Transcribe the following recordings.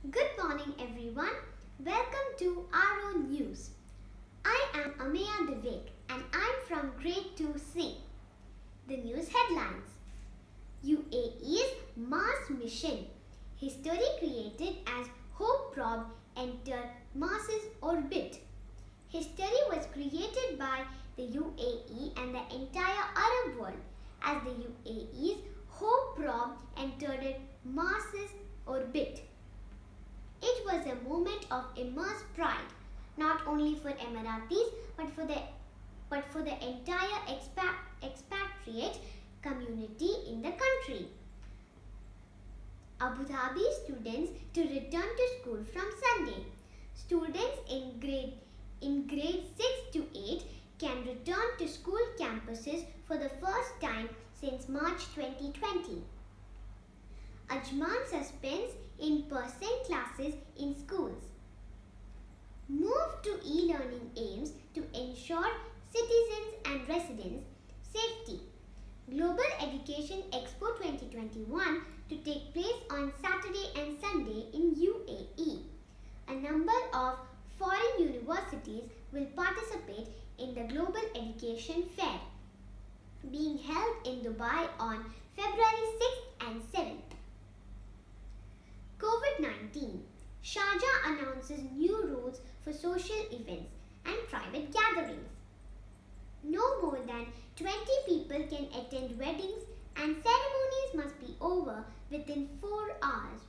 Good morning everyone. Welcome to RO News. I am Ameya Divek and I'm from grade 2C. The news headlines. UAE's Mars mission. History created as Hope probe entered Mars's orbit. History was created by the UAE and the entire Arab world as the UAE's Hope probe entered Mars's orbit. It was a moment of immense pride, not only for Emiratis but for the entire expatriate community in the country. Abu Dhabi students to return to school from Sunday. Students in grade 6 to 8 can return to school campuses for the first time since March 2020. Ajman suspends in-person classes in schools. Move to e-learning aims to ensure citizens and residents safety. Global Education Expo 2021 to take place on Saturday and Sunday in UAE. A number of foreign universities will participate in the Global Education Fair, being held in Dubai on February 6th and 7th. COVID-19. Sharjah announces new rules for social events and private gatherings. No more than 20 people can attend weddings and ceremonies must be over within 4 hours.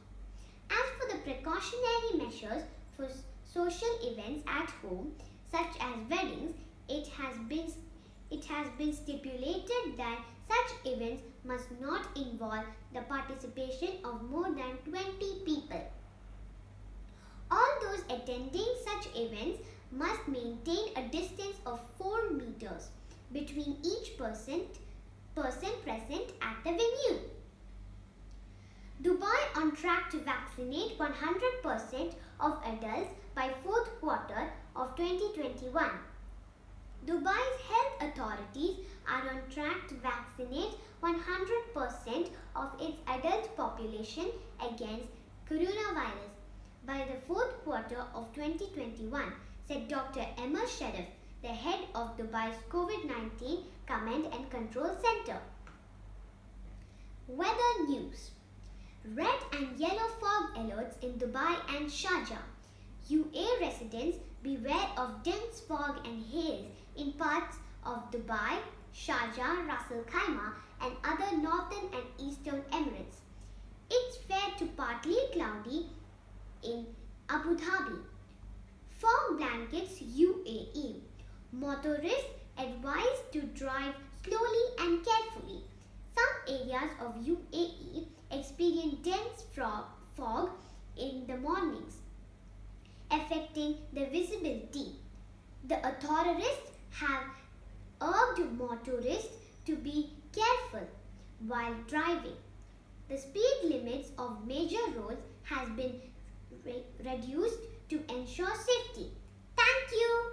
As for the precautionary measures for social events at home, such as weddings, it has been stipulated that such events must not involve the participation of more than 20 people. All those attending such events must maintain a distance of 4 meters between each person present at the venue. Dubai on track to vaccinate 100% of adults by fourth quarter of 2021. Dubai's health authorities are on track to vaccinate 100% of its adult population against coronavirus by the fourth quarter of 2021, said Dr. Emma Sharif, the head of Dubai's COVID-19 Command and Control Center. Weather news. Red and yellow fog alerts in Dubai and Sharjah. UAE residents beware of dense fog and haze in parts of Dubai, Sharjah, Ras Al Khaimah and other northern and eastern Emirates. It's fair to partly cloudy in Abu Dhabi. Fog blankets UAE. Motorists advised to drive slowly and carefully. Some areas of UAE experience dense fog in the mornings, affecting the visibility. The authorities have urged motorists to be careful while driving. The speed limits of major roads has been reduced to ensure safety. Thank you.